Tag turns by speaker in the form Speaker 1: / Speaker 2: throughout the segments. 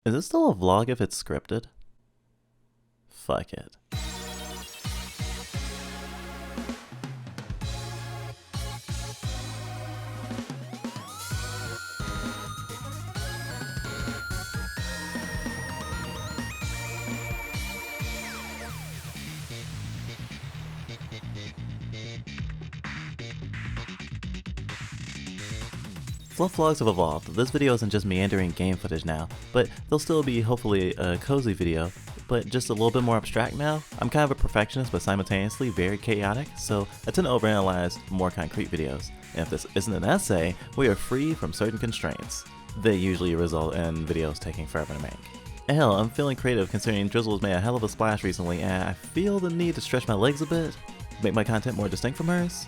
Speaker 1: Is it still a vlog if it's scripted? Fuck it. Fluff vlogs have evolved. This video isn't just meandering game footage now, but they'll still be hopefully a cozy video, but just a little bit more abstract now. I'm kind of a perfectionist but simultaneously very chaotic, so I tend to overanalyze more concrete videos. And if this isn't an essay, we are free from certain constraints. They usually result in videos taking forever to make. And hell, I'm feeling creative considering Drizzle has made a hell of a splash recently, and I feel the need to stretch my legs a bit, make my content more distinct from hers.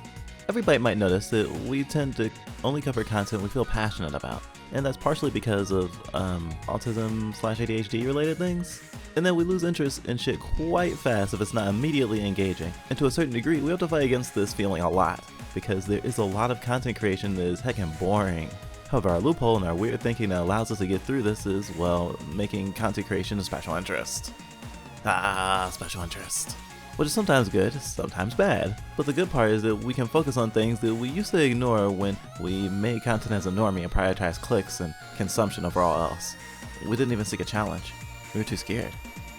Speaker 1: Every byte might notice that we tend to only cover content we feel passionate about, and that's partially because of autism/ADHD related things, and then we lose interest in shit quite fast if it's not immediately engaging. And to a certain degree, we have to fight against this feeling a lot, because there is a lot of content creation that is heckin' boring. However, our loophole and our weird thinking that allows us to get through this is, well, making content creation a special interest. Special interest. Which is sometimes good, sometimes bad. But the good part is that we can focus on things that we used to ignore when we made content as a normie and prioritized clicks and consumption over all else. We didn't even seek a challenge. We were too scared.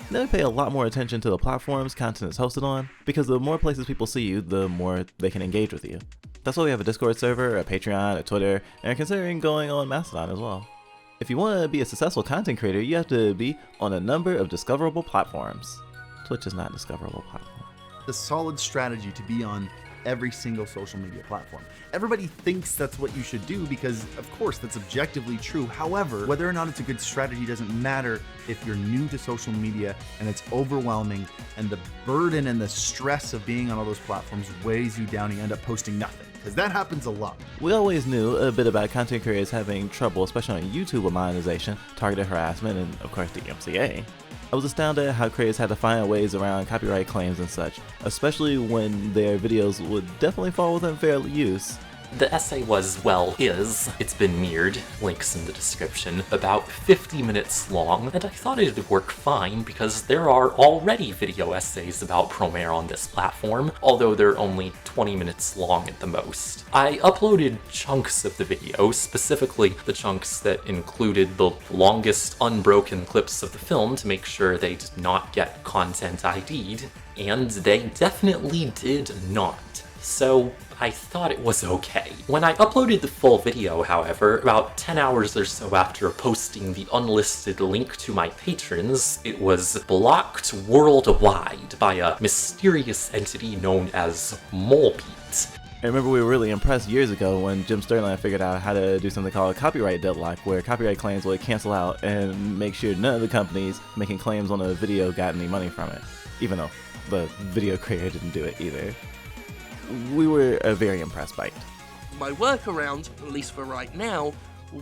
Speaker 1: Now we pay a lot more attention to the platforms content is hosted on, because the more places people see you, the more they can engage with you. That's why we have a Discord server, a Patreon, a Twitter, and are considering going on Mastodon as well. If you want to be a successful content creator, you have to be on a number of discoverable platforms. Twitch is not a discoverable platform.
Speaker 2: A solid strategy to be on every single social media platform. Everybody thinks that's what you should do because, of course, that's objectively true. However, whether or not it's a good strategy doesn't matter if you're new to social media and it's overwhelming and the burden and the stress of being on all those platforms weighs you down and you end up posting nothing. Because that happens a lot.
Speaker 1: We always knew a bit about content creators having trouble, especially on YouTube with monetization, targeted harassment, and of course the DMCA. I was astounded at how creators had to find ways around copyright claims and such, especially when their videos would definitely fall within fair use.
Speaker 3: The essay was, well, it's been mirrored, links in the description, about 50 minutes long, and I thought it'd work fine because there are already video essays about Promare on this platform, although they're only 20 minutes long at the most. I uploaded chunks of the video, specifically the chunks that included the longest unbroken clips of the film to make sure they did not get content ID'd, and they definitely did not. So I thought it was okay. When I uploaded the full video, however, about 10 hours or so after posting the unlisted link to my patrons, it was blocked worldwide by a mysterious entity known as Molebeat.
Speaker 1: I remember we were really impressed years ago when Jim Sterling figured out how to do something called a copyright deadlock, where copyright claims would cancel out and make sure none of the companies making claims on a video got any money from it, even though the video creator didn't do it either. We were very impressed by it.
Speaker 4: My workaround, at least for right now,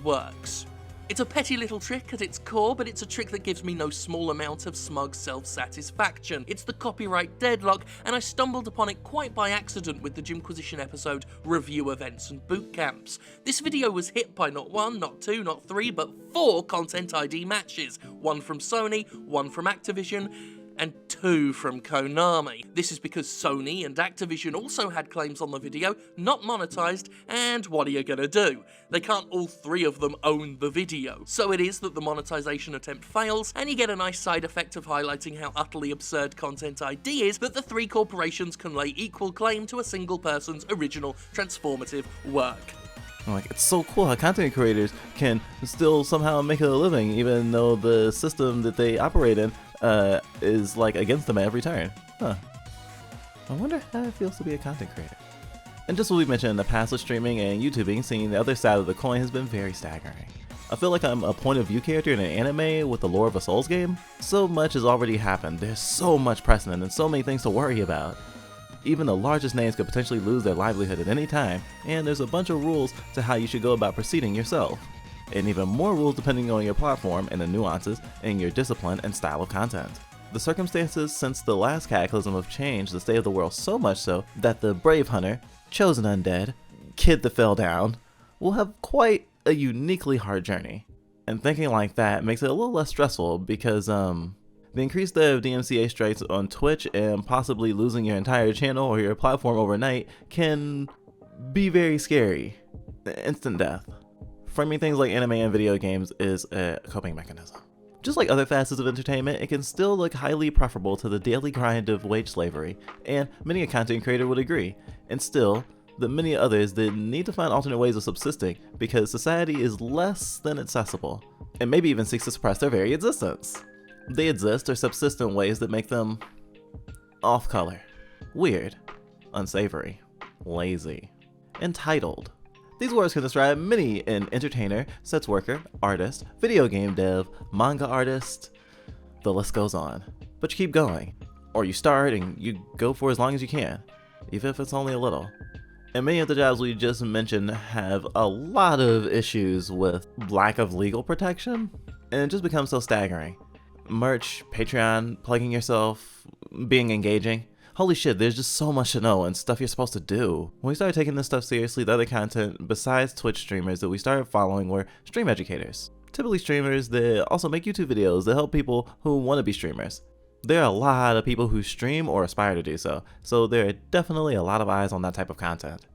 Speaker 4: works. It's a petty little trick at its core, but it's a trick that gives me no small amount of smug self-satisfaction. It's the copyright deadlock, and I stumbled upon it quite by accident with the Jimquisition episode Review Events and Boot Camps. This video was hit by not one, not two, not three, but 4 Content ID matches. 1 from Sony, 1 from Activision, and 2 from Konami. This is because Sony and Activision also had claims on the video, not monetized, and what are you gonna do? They can't all 3 of them own the video. So it is that the monetization attempt fails, and you get a nice side effect of highlighting how utterly absurd Content ID is that the 3 corporations can lay equal claim to a single person's original transformative work.
Speaker 1: Like, it's so cool how content creators can still somehow make a living even though the system that they operate in is like against them at every turn. Huh. I wonder how it feels to be a content creator. And just what we mentioned in the past with streaming and YouTubing, seeing the other side of the coin has been very staggering. I feel like I'm a point of view character in an anime with the lore of a Souls game. So much has already happened, there's so much precedent and so many things to worry about. Even the largest names could potentially lose their livelihood at any time, and there's a bunch of rules to how you should go about proceeding yourself. And even more rules depending on your platform and the nuances in your discipline and style of content. The circumstances since the last cataclysm have changed the state of the world so much so that the Brave Hunter, Chosen Undead, Kid that Fell Down will have quite a uniquely hard journey. And thinking like that makes it a little less stressful because the increased of DMCA strikes on Twitch and possibly losing your entire channel or your platform overnight can be very scary. Instant death. Framing things like anime and video games is a coping mechanism. Just like other facets of entertainment, it can still look highly preferable to the daily grind of wage slavery, and many a content creator would agree, and still, the many others that need to find alternate ways of subsisting because society is less than accessible, and maybe even seeks to suppress their very existence. They exist or subsist in ways that make them off-color, weird, unsavory, lazy, entitled. These words can describe many an entertainer, sex worker, artist, video game dev, manga artist, the list goes on. But you keep going, or you start and you go for as long as you can, even if it's only a little. And many of the jobs we just mentioned have a lot of issues with lack of legal protection, and it just becomes so staggering. Merch, Patreon, plugging yourself, being engaging. Holy shit, there's just so much to know and stuff you're supposed to do. When we started taking this stuff seriously, the other content besides Twitch streamers that we started following were stream educators. Typically streamers that also make YouTube videos that help people who want to be streamers. There are a lot of people who stream or aspire to do so there are definitely a lot of eyes on that type of content.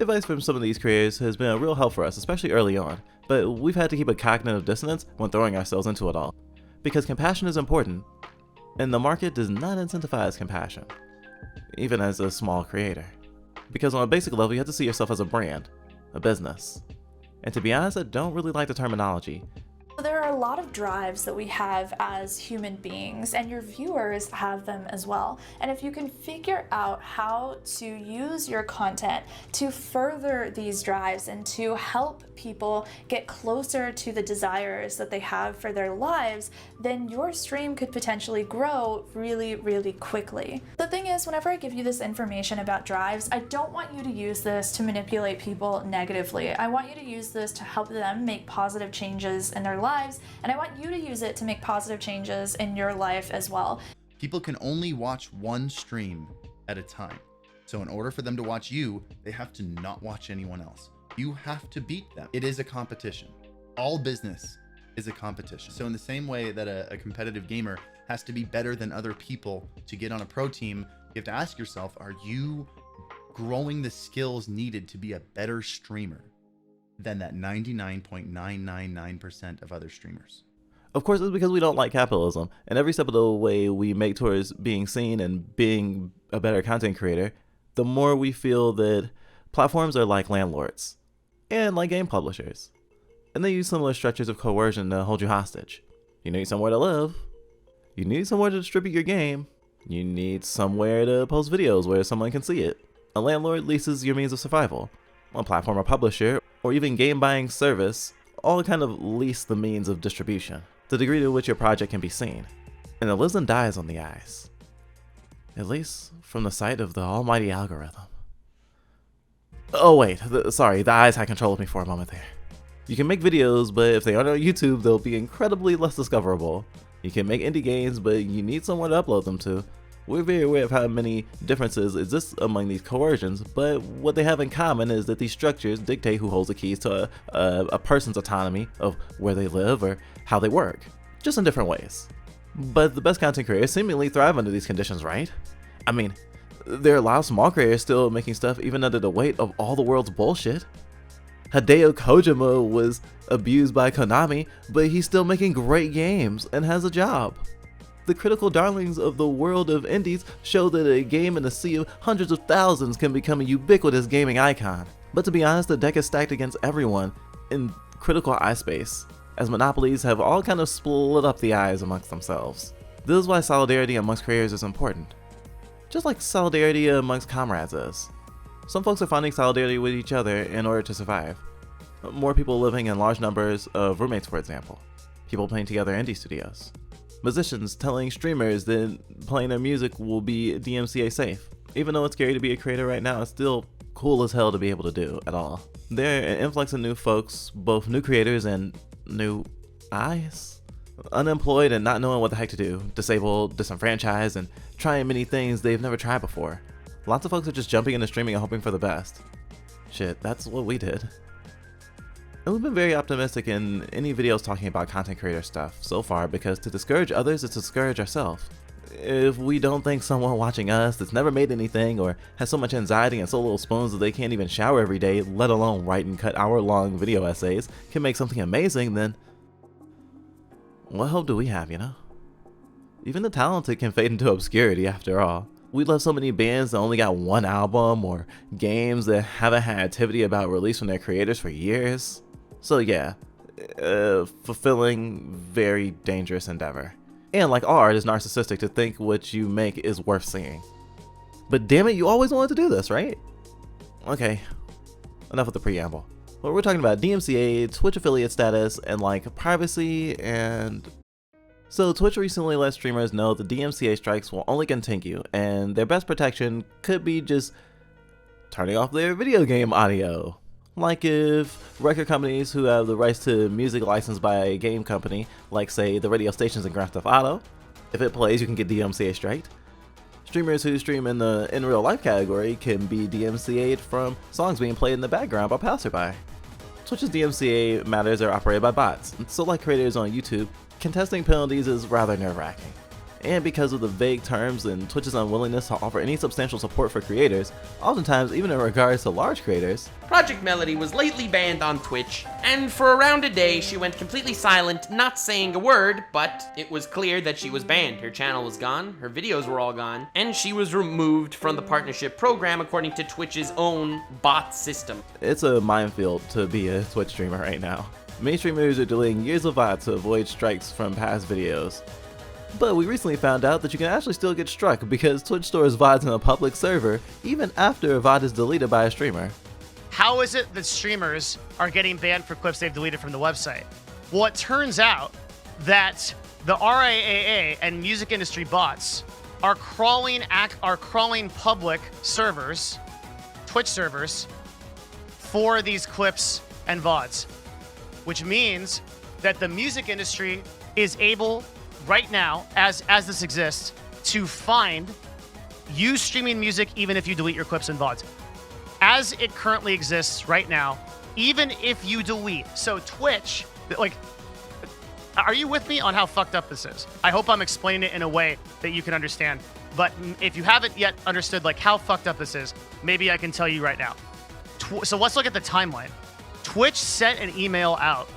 Speaker 1: Advice from some of these creators has been a real help for us, especially early on, but we've had to keep a cognitive dissonance when throwing ourselves into it all. Because compassion is important, and the market does not incentivize compassion, even as a small creator. Because on a basic level, you have to see yourself as a brand, a business. And to be honest, I don't really like the terminology.
Speaker 5: There are a lot of drives that we have as human beings, and your viewers have them as well. And if you can figure out how to use your content to further these drives and to help people get closer to the desires that they have for their lives, then your stream could potentially grow really, really quickly. The thing is, whenever I give you this information about drives, I don't want you to use this to manipulate people negatively. I want you to use this to help them make positive changes in their lives, and I want you to use it to make positive changes in your life as well.
Speaker 2: People can only watch one stream at a time. So in order for them to watch you, they have to not watch anyone else. You have to beat them. It is a competition. All business is a competition. So in the same way that a competitive gamer has to be better than other people to get on a pro team, you have to ask yourself, are you growing the skills needed to be a better streamer than that 99.999% of other streamers?
Speaker 1: Of course, it's because we don't like capitalism, and every step of the way we make towards being seen and being a better content creator, the more we feel that platforms are like landlords and like game publishers, and they use similar structures of coercion to hold you hostage. You need somewhere to live, you need somewhere to distribute your game, you need somewhere to post videos where someone can see it. A landlord leases your means of survival. A platform or publisher, or even game buying service, all kind of lease the means of distribution, the degree to which your project can be seen. And it lives and dies on the eyes. At least from the sight of the almighty algorithm. Oh wait, sorry, the eyes had control of me for a moment there. You can make videos, but if they aren't on YouTube, they'll be incredibly less discoverable. You can make indie games, but you need someone to upload them to. We're very aware of how many differences exist among these coercions, but what they have in common is that these structures dictate who holds the keys to a person's autonomy of where they live or how they work, just in different ways. But the best content creators seemingly thrive under these conditions, right? I mean, there are a lot of small creators still making stuff even under the weight of all the world's bullshit. Hideo Kojima was abused by Konami, but he's still making great games and has a job. The critical darlings of the world of indies show that a game in a sea of hundreds of thousands can become a ubiquitous gaming icon. But to be honest, the deck is stacked against everyone in critical eye space, as monopolies have all kind of split up the eyes amongst themselves. This is why solidarity amongst creators is important. Just like solidarity amongst comrades is. Some folks are finding solidarity with each other in order to survive. More people living in large numbers of roommates, for example. People playing together in indie studios. Musicians telling streamers that playing their music will be DMCA safe. Even though it's scary to be a creator right now, it's still cool as hell to be able to do at all. There are an influx of new folks, both new creators and new eyes. Unemployed and not knowing what the heck to do. Disabled, disenfranchised, and trying many things they've never tried before. Lots of folks are just jumping into streaming and hoping for the best. Shit, that's what we did. And we've been very optimistic in any videos talking about content creator stuff so far, because to discourage others is to discourage ourselves. If we don't think someone watching us that's never made anything or has so much anxiety and so little spoons that they can't even shower every day, let alone write and cut hour-long video essays, can make something amazing, then what hope do we have, you know? Even the talented can fade into obscurity after all. We love so many bands that only got one album, or games that haven't had activity about release from their creators for years. So yeah, fulfilling, very dangerous endeavor. And like art, is narcissistic to think what you make is worth seeing. But damn it, you always wanted to do this, right? Okay, enough with the preamble. Well, we're talking about DMCA, Twitch affiliate status, and like privacy and... So Twitch recently let streamers know the DMCA strikes will only continue, and their best protection could be just turning off their video game audio. Like if record companies who have the rights to music licensed by a game company, like say the radio stations in Grand Theft Auto, if it plays you can get DMCA striked. Streamers who stream in the in real life category can be DMCA'd from songs being played in the background by passerby. Twitch's DMCA matters are operated by bots, so like creators on YouTube, contesting penalties is rather nerve-wracking. And because of the vague terms and Twitch's unwillingness to offer any substantial support for creators, oftentimes even in regards to large creators,
Speaker 6: Project Melody was lately banned on Twitch, and for around a day she went completely silent, not saying a word, but it was clear that she was banned. Her channel was gone, her videos were all gone, and she was removed from the partnership program according to Twitch's own bot system.
Speaker 1: it's a minefield to be a Twitch streamer right now. Many streamers are deleting years of VOD to avoid strikes from past videos. But we recently found out that you can actually still get struck because Twitch stores VODs in a public server even after a VOD is deleted by a streamer.
Speaker 7: How is it that streamers are getting banned for clips they've deleted from the website? Well, it turns out that the RIAA and music industry bots are crawling public servers, Twitch servers, for these clips and VODs, which means that the music industry is able right now, as this exists, to find you streaming music even if you delete your clips and VODs. As it currently exists right now, even if you delete. So Twitch, like, are you with me on how fucked up this is? I hope I'm explaining it in a way that you can understand. But if you haven't yet understood like how fucked up this is, maybe I can tell you right now. So let's look at the timeline. Twitch sent an email out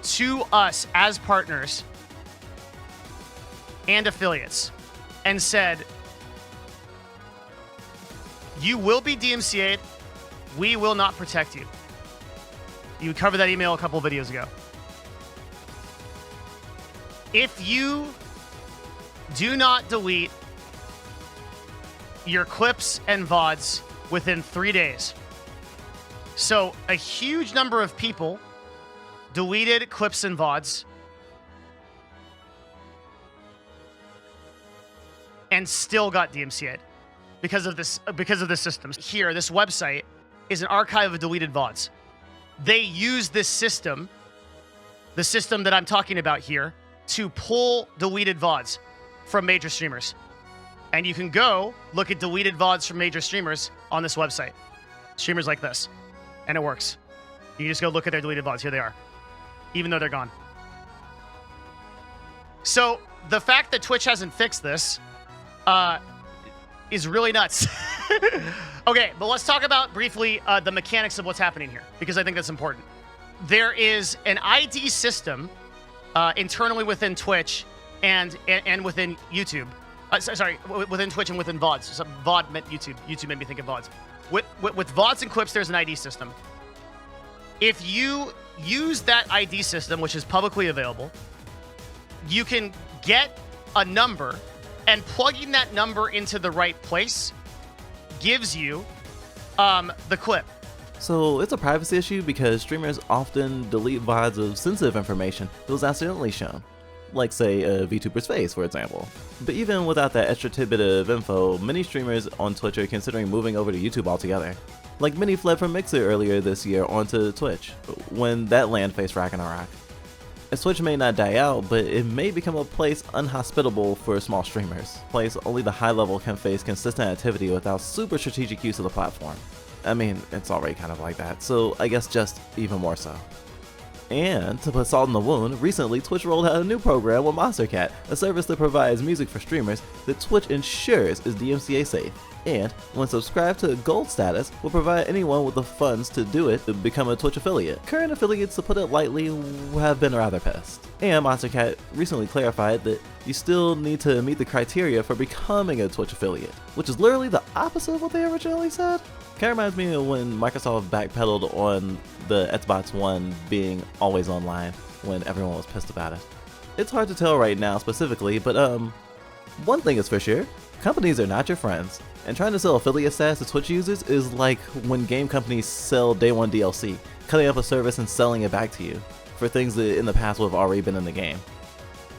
Speaker 7: to us as partners and affiliates and said, you will be DMCA'd, we will not protect you. You covered that email a couple of videos ago. If you do not delete your clips and VODs within 3 days. So a huge number of people deleted clips and VODs and still got DMCA'd because of this system. Here, this website is an archive of deleted VODs. They use this system, the system that I'm talking about here, to pull deleted VODs from major streamers. And you can go look at deleted VODs from major streamers on this website. Streamers like this. And it works. You just go look at their deleted VODs. Here they are. Even though they're gone. So, the fact that Twitch hasn't fixed this is really nuts. Okay, but let's talk about briefly the mechanics of what's happening here, because I think that's important. There is an ID system internally within Twitch and within YouTube. Sorry, within Twitch and within VODs. So VOD meant YouTube. YouTube made me think of VODs. With VODs and clips, there's an ID system. If you use that ID system, which is publicly available, you can get a number, and plugging that number into the right place gives you the clip.
Speaker 1: So it's a privacy issue because streamers often delete VODs of sensitive information that was accidentally shown. Like say a VTuber's face, for example. But even without that extra tidbit of info, many streamers on Twitch are considering moving over to YouTube altogether. Like many fled from Mixer earlier this year onto Twitch, when that land faced Ragnarok. As Twitch may not die out, but it may become a place unhospitable for small streamers. A place only the high level can face consistent activity without super strategic use of the platform. I mean, it's already kind of like that, so I guess just even more so. And to put salt in the wound, recently Twitch rolled out a new program with MonsterCat, a service that provides music for streamers that Twitch ensures is DMCA safe. And when subscribed to Gold status, will provide anyone with the funds to do it to become a Twitch affiliate. Current affiliates, to put it lightly, have been rather pissed. And MonsterCat recently clarified that you still need to meet the criteria for becoming a Twitch affiliate, which is literally the opposite of what they originally said. Kind of reminds me of when Microsoft backpedaled on the Xbox One being always online when everyone was pissed about it. It's hard to tell right now specifically, but one thing is for sure, companies are not your friends, and trying to sell affiliate status to Twitch users is like when game companies sell day one DLC, cutting up a service and selling it back to you for things that in the past would have already been in the game.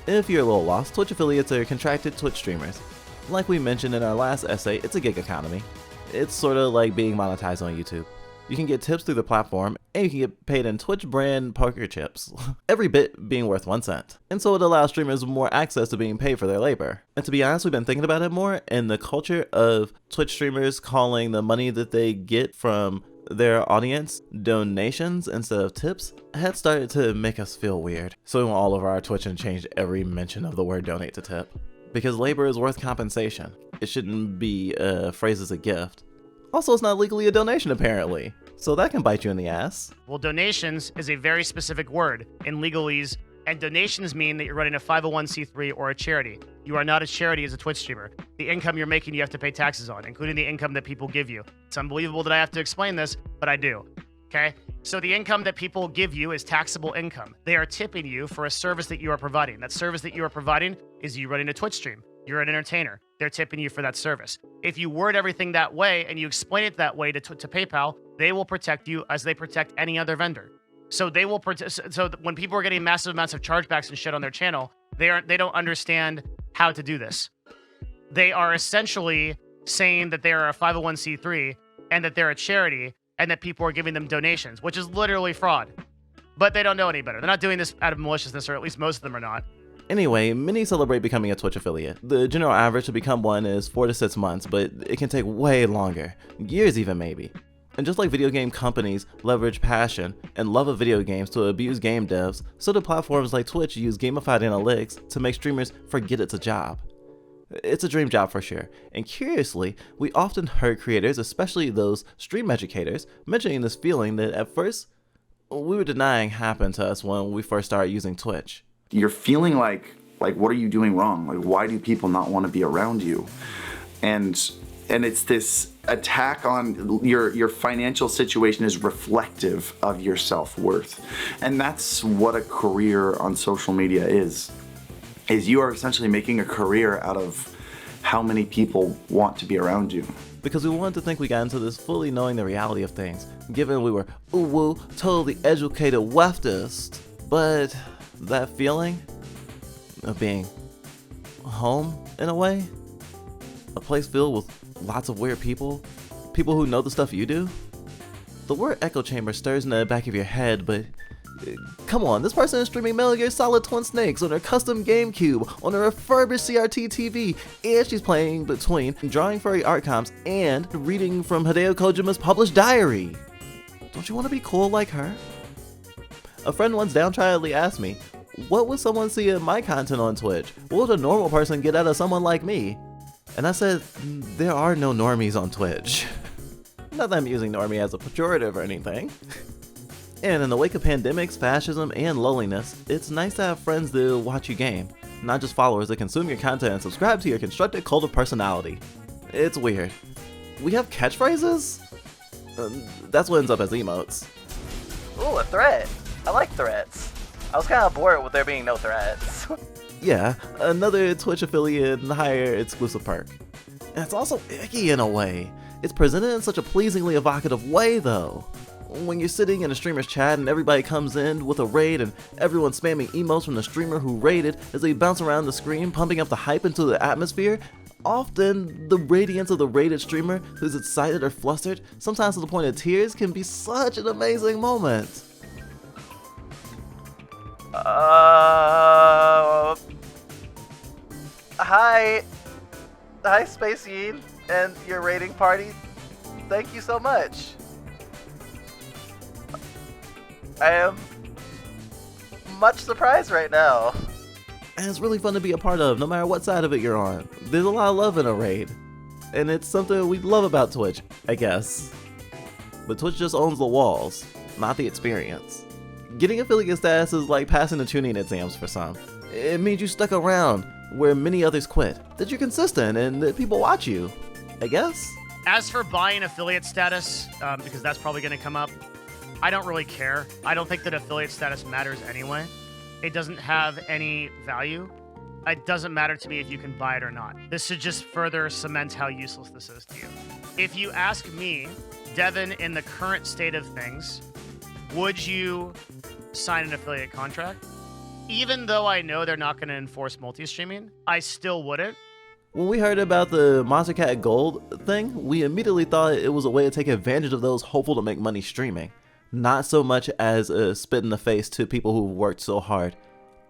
Speaker 1: If you're a little lost, Twitch affiliates are contracted Twitch streamers. Like we mentioned in our last essay, it's a gig economy. It's sort of like being monetized on YouTube. You can get tips through the platform, and you can get paid in Twitch brand poker chips, every bit being worth 1 cent. And so it allows streamers more access to being paid for their labor. And to be honest, we've been thinking about it more, and the culture of Twitch streamers calling the money that they get from their audience donations instead of tips had started to make us feel weird. So we went all over our Twitch and changed every mention of the word donate to tip. Because labor is worth compensation. It shouldn't be phrased as a gift. Also, it's not legally a donation apparently, so that can bite you in the ass.
Speaker 7: Well, donations is a very specific word in legalese, and donations mean that you're running a 501c3 or a charity. You are not a charity as a Twitch streamer. The income you're making, you have to pay taxes on, including the income that people give you. It's unbelievable that I have to explain this, but I do. Okay? So the income that people give you is taxable income. They are tipping you for a service that you are providing. That service that you are providing is you running a Twitch stream. You're an entertainer. They're tipping you for that service. If you word everything that way and you explain it that way to PayPal, they will protect you as they protect any other vendor. So they will so when people are getting massive amounts of chargebacks and shit on their channel, they don't understand how to do this. They are essentially saying that they are a 501c3 and that they're a charity and that people are giving them donations, which is literally fraud. But they don't know any better. They're not doing this out of maliciousness, or at least most of them are not.
Speaker 1: Anyway, many celebrate becoming a Twitch affiliate. The general average to become one is 4 to 6 months, but it can take way longer, years even maybe. And just like video game companies leverage passion and love of video games to abuse game devs, so do platforms like Twitch use gamified analytics to make streamers forget it's a job. It's a dream job for sure, and curiously, we often heard creators, especially those stream educators, mentioning this feeling that at first, we were denying happened to us when we first started using Twitch.
Speaker 8: You're feeling like what are you doing wrong? Like, why do people not want to be around you? And it's this attack on your financial situation is reflective of your self-worth. And that's what a career on social media is you are essentially making a career out of how many people want to be around you.
Speaker 1: Because we wanted to think we got into this fully knowing the reality of things, given we were ooh-woo, totally educated leftist. But that feeling of being home in a way, a place filled with lots of weird people who know the stuff you do. The word echo chamber stirs in the back of your head, but come on, this person is streaming Metal Gear Solid Twin Snakes on her custom GameCube, on a refurbished CRT TV, and she's playing between drawing furry art comps and reading from Hideo Kojima's published diary. Don't you want to be cool like her? A friend once downtroddenly asked me, what would someone see in my content on Twitch? What would a normal person get out of someone like me? And I said, there are no normies on Twitch. Not that I'm using normie as a pejorative or anything. And in the wake of pandemics, fascism, and loneliness, it's nice to have friends that watch you game, not just followers that consume your content and subscribe to your constructed cult of personality. It's weird. We have catchphrases? That's what ends up as emotes.
Speaker 9: Ooh, a threat. I like threats. I was kind of bored with there being no threats.
Speaker 1: Yeah, another Twitch affiliate and higher exclusive perk. And it's also icky in a way. It's presented in such a pleasingly evocative way though. When you're sitting in a streamer's chat and everybody comes in with a raid and everyone's spamming emotes from the streamer who raided as they bounce around the screen, pumping up the hype into the atmosphere, often the radiance of the raided streamer who's excited or flustered, sometimes to the point of tears, can be such an amazing moment.
Speaker 9: Hi Space Yeen and your raiding party. Thank you so much. I am much surprised right now.
Speaker 1: And it's really fun to be a part of, no matter what side of it you're on. There's a lot of love in a raid. And it's something we love about Twitch, I guess. But Twitch just owns the walls, not the experience. Getting affiliate status is like passing the tuning exams for some. It means you stuck around where many others quit, that you're consistent and that people watch you, I guess.
Speaker 7: As for buying affiliate status, because that's probably going to come up, I don't really care. I don't think that affiliate status matters anyway. It doesn't have any value. It doesn't matter to me if you can buy it or not. This should just further cement how useless this is to you. If you ask me, Devin, in the current state of things, would you sign an affiliate contract? Even though I know they're not going to enforce multi-streaming, I still wouldn't.
Speaker 1: When we heard about the Monster Cat Gold thing, we immediately thought it was a way to take advantage of those hopeful to make money streaming. Not so much as a spit in the face to people who've worked so hard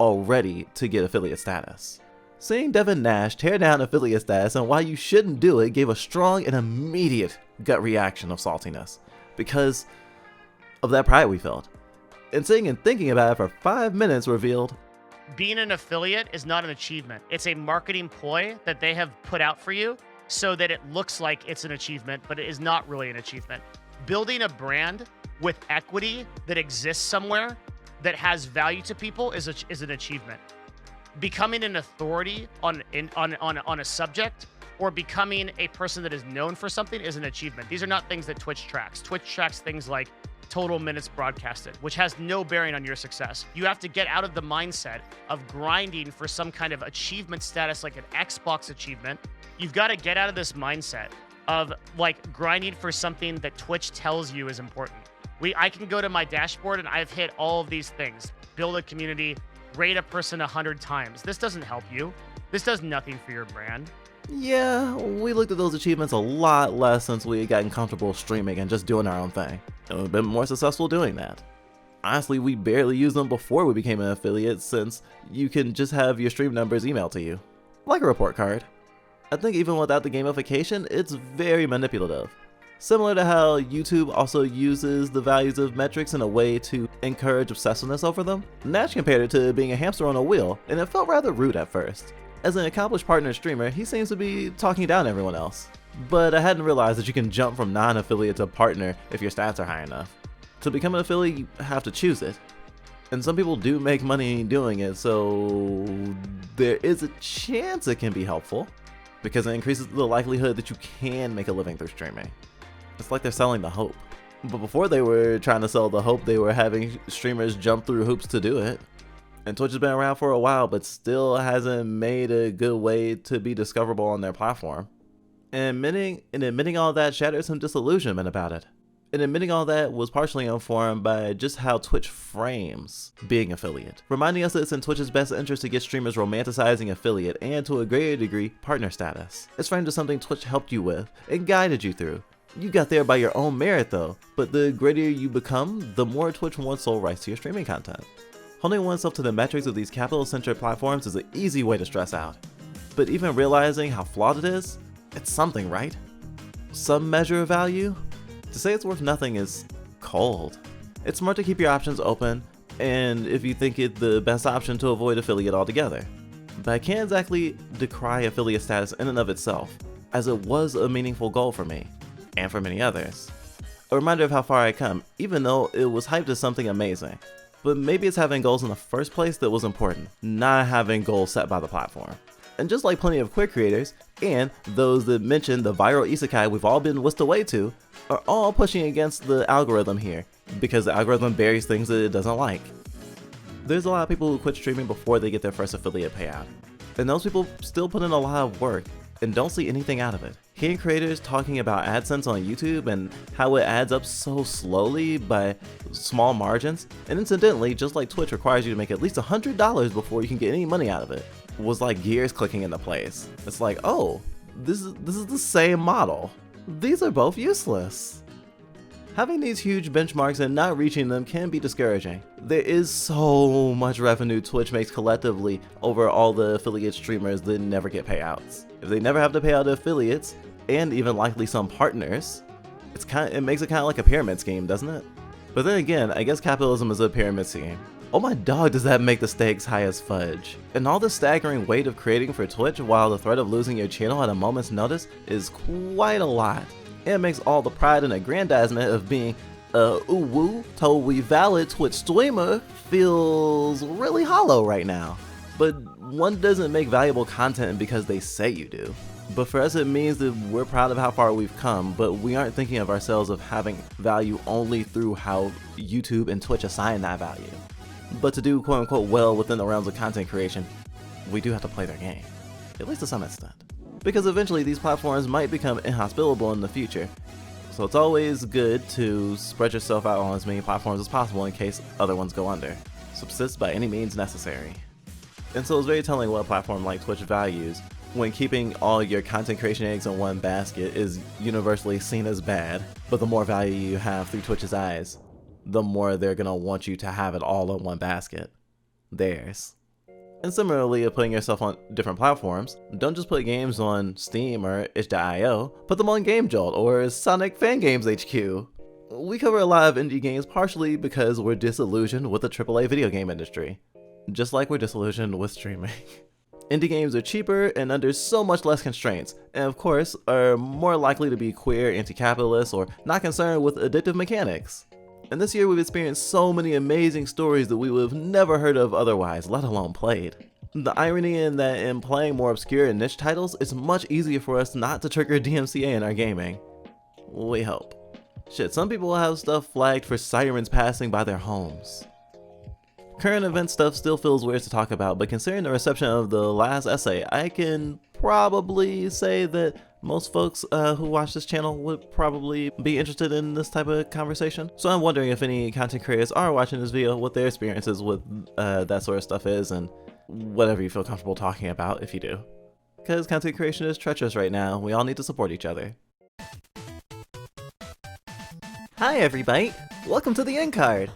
Speaker 1: already to get affiliate status. Seeing Devin Nash tear down affiliate status and why you shouldn't do it gave a strong and immediate gut reaction of saltiness because of that pride we felt. And sitting and thinking about it for 5 minutes revealed,
Speaker 7: being an affiliate is not an achievement. It's a marketing ploy that they have put out for you so that it looks like it's an achievement, but it is not really an achievement. Building a brand with equity that exists somewhere that has value to people is an achievement. Becoming an authority on a subject or becoming a person that is known for something is an achievement. These are not things that Twitch tracks. Twitch tracks things like total minutes broadcasted, which has no bearing on your success. You have to get out of the mindset of grinding for some kind of achievement status like an Xbox achievement. You've got to get out of this mindset of like grinding for something that Twitch tells you is important. I can go to my dashboard and I've hit all of these things. Build a community, rate a person 100 times. This doesn't help you. This does nothing for your brand.
Speaker 1: yeah, we looked at those achievements a lot less since we had gotten comfortable streaming and just doing our own thing. And we've been more successful doing that. Honestly, we barely used them before we became an affiliate since you can just have your stream numbers emailed to you. Like a report card. I think even without the gamification, it's very manipulative. Similar to how YouTube also uses the values of metrics in a way to encourage obsessiveness over them, Nash compared it to being a hamster on a wheel, and it felt rather rude at first. As an accomplished partner streamer, he seems to be talking down everyone else. But I hadn't realized that you can jump from non-affiliate to partner if your stats are high enough. To become an affiliate, you have to choose it. And some people do make money doing it, so there is a chance it can be helpful, because it increases the likelihood that you can make a living through streaming. It's like they're selling the hope. But before they were trying to sell the hope, they were having streamers jump through hoops to do it. And Twitch has been around for a while, but still hasn't made a good way to be discoverable on their platform. And admitting all that shattered some disillusionment about it. And admitting all that was partially informed by just how Twitch frames being affiliate, reminding us that it's in Twitch's best interest to get streamers romanticizing affiliate and, to a greater degree, partner status. It's framed as something Twitch helped you with and guided you through. You got there by your own merit though, but the greater you become, the more Twitch wants sole rights to your streaming content. Holding oneself to the metrics of these capital-centric platforms is an easy way to stress out. But even realizing how flawed it is, it's something, right? Some measure of value? To say it's worth nothing is cold. It's smart to keep your options open, and if you think it the best option, to avoid affiliate altogether. But I can't exactly decry affiliate status in and of itself, as it was a meaningful goal for me, and for many others. A reminder of how far I come, even though it was hyped as something amazing. But maybe it's having goals in the first place that was important, not having goals set by the platform. And just like plenty of queer creators, and those that mention the viral isekai we've all been whisked away to, are all pushing against the algorithm here, because the algorithm buries things that it doesn't like. There's a lot of people who quit streaming before they get their first affiliate payout, and those people still put in a lot of work, and don't see anything out of it. Hearing creators talking about AdSense on YouTube and how it adds up so slowly by small margins, and incidentally, just like Twitch requires you to make at least $100 before you can get any money out of it, was like gears clicking into place. It's like, oh, this is the same model. These are both useless. Having these huge benchmarks and not reaching them can be discouraging. There is so much revenue Twitch makes collectively over all the affiliate streamers that never get payouts. If they never have to pay out to affiliates, and even likely some partners, It makes it kind of like a pyramid scheme, doesn't it? But then again, I guess capitalism is a pyramid scheme. Oh my dog, does that make the stakes high as fudge. And all the staggering weight of creating for Twitch while the threat of losing your channel at a moment's notice is quite a lot. It makes all the pride and aggrandizement of being ooh-woo, totally valid Twitch streamer feels really hollow right now. But one doesn't make valuable content because they say you do. But for us it means that we're proud of how far we've come, but we aren't thinking of ourselves of having value only through how YouTube and Twitch assign that value. But to do quote unquote well within the realms of content creation, we do have to play their game, at least to some extent. Because eventually these platforms might become inhospitable in the future. So it's always good to spread yourself out on as many platforms as possible in case other ones go under. Subsist by any means necessary. And so it's very telling what a platform like Twitch values when keeping all your content creation eggs in one basket is universally seen as bad, but the more value you have through Twitch's eyes, the more they're gonna want you to have it all in one basket. Theirs. And similarly, putting yourself on different platforms, don't just put games on Steam or itch.io, put them on Game Jolt or Sonic Fan Games HQ. We cover a lot of indie games partially because we're disillusioned with the AAA video game industry, just like we're disillusioned with streaming. Indie games are cheaper and under so much less constraints, and of course, are more likely to be queer, anti-capitalist, or not concerned with addictive mechanics. And this year we've experienced so many amazing stories that we would have never heard of otherwise, let alone played. The irony in that in playing more obscure and niche titles, it's much easier for us not to trigger DMCA in our gaming. We hope. Shit, some people have stuff flagged for sirens passing by their homes. Current event stuff still feels weird to talk about, but considering the reception of the last essay, I can probably say that most folks who watch this channel would probably be interested in this type of conversation. So I'm wondering if any content creators are watching this video, what their experiences with that sort of stuff is, and whatever you feel comfortable talking about if you do. Because content creation is treacherous right now, we all need to support each other. Hi everybody, welcome to the end card,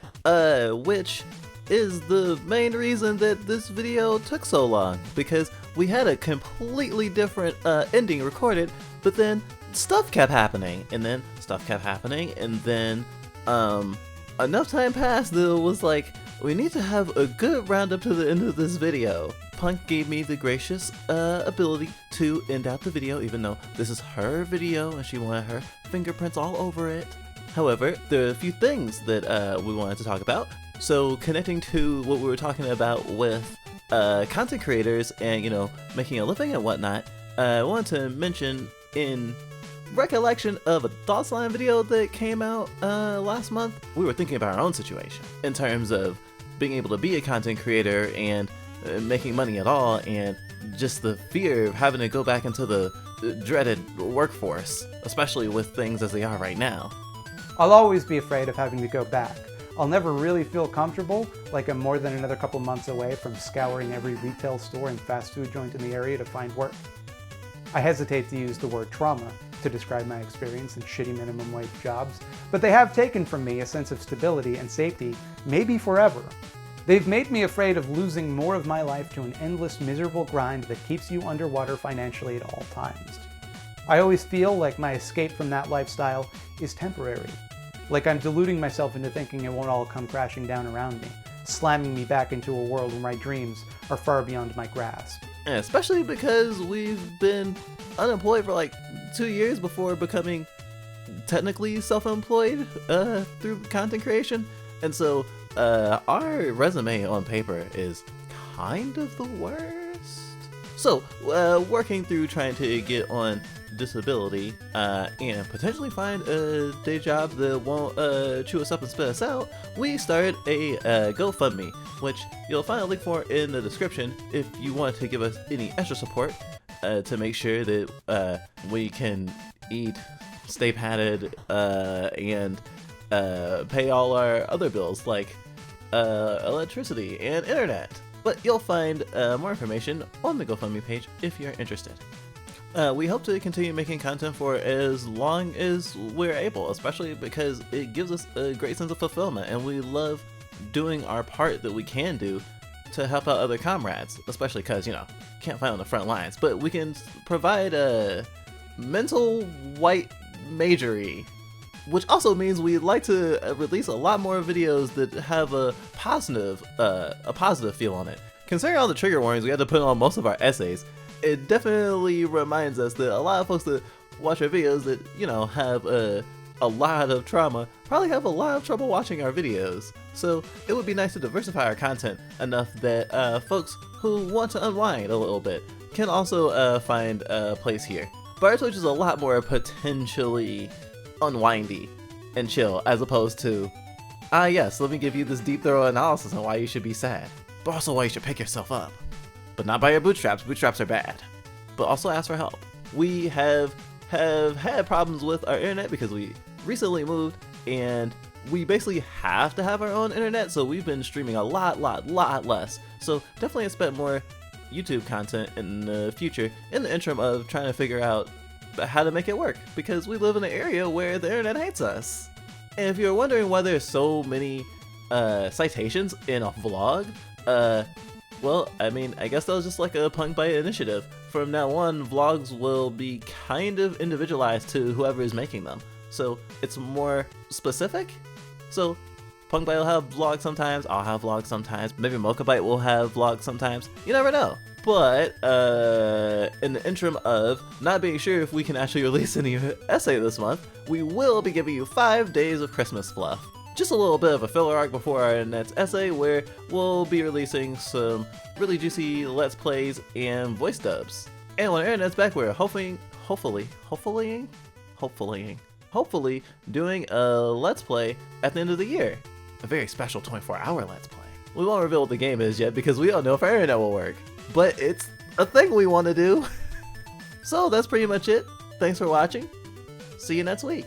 Speaker 1: which is the main reason that this video took so long, because we had a completely different ending recorded, but then stuff kept happening, and then stuff kept happening, and then enough time passed that it was like, we need to have a good roundup to the end of this video. Punk gave me the gracious ability to end out the video, even though this is her video and she wanted her fingerprints all over it. However, there are a few things that we wanted to talk about. So connecting to what we were talking about with content creators and, you know, making a living and whatnot, I wanted to mention in recollection of a Thoughts Line video that came out last month, we were thinking about our own situation in terms of being able to be a content creator and making money at all, and just the fear of having to go back into the dreaded workforce, especially with things as they are right now.
Speaker 10: I'll always be afraid of having to go back. I'll never really feel comfortable, like I'm more than another couple months away from scouring every retail store and fast food joint in the area to find work. I hesitate to use the word trauma to describe my experience in shitty minimum wage jobs, but they have taken from me a sense of stability and safety, maybe forever. They've made me afraid of losing more of my life to an endless, miserable grind that keeps you underwater financially at all times. I always feel like my escape from that lifestyle is temporary. Like I'm deluding myself into thinking it won't all come crashing down around me, slamming me back into a world where my dreams are far beyond my grasp.
Speaker 1: And especially because we've been unemployed for like 2 years before becoming technically self-employed through content creation. And so our resume on paper is kind of the worst. So working through trying to get on disability and potentially find a day job that won't chew us up and spit us out, we started a GoFundMe, which you'll find a link for in the description if you want to give us any extra support to make sure that we can eat, stay padded, and pay all our other bills like electricity and internet. But you'll find more information on the GoFundMe page if you're interested. We hope to continue making content for as long as we're able, especially because it gives us a great sense of fulfillment, and we love doing our part that we can do to help out other comrades, especially because, you know, can't fight on the front lines, but we can provide a mental white majory which also means we'd like to release a lot more videos that have a positive feel on it. Considering all the trigger warnings we had to put on most of our essays, it definitely reminds us that a lot of folks that watch our videos that, you know, have a lot of trauma probably have a lot of trouble watching our videos. So it would be nice to diversify our content enough that folks who want to unwind a little bit can also find a place here. But our Twitch is a lot more potentially unwindy and chill, as opposed to, yes, let me give you this deep thorough analysis on why you should be sad, but also why you should pick yourself up. But not by your bootstraps. Bootstraps are bad. But also ask for help. We have had problems with our internet because we recently moved and we basically have to have our own internet, so we've been streaming a lot less. So definitely expect more YouTube content in the future in the interim of trying to figure out how to make it work, because we live in an area where the internet hates us. And if you're wondering why there's so many citations in a vlog, well, I mean, I guess that was just like a punk byte initiative. From now on, vlogs will be kind of individualized to whoever is making them. So it's more specific. So Punk Byte will have vlogs sometimes, I'll have vlogs sometimes, maybe Mocha Byte will have vlogs sometimes. You never know. But in the interim of not being sure if we can actually release any essay this month, we will be giving you 5 days of Christmas Fluff. Just a little bit of a filler arc before our next essay, where we'll be releasing some really juicy Let's Plays and voice dubs. And when our internet's back, we're hopefully doing a Let's Play at the end of the year. A very special 24-hour Let's Play. We won't reveal what the game is yet because we don't know if our internet will work. But it's a thing we want to do. So that's pretty much it. Thanks for watching. See you next week.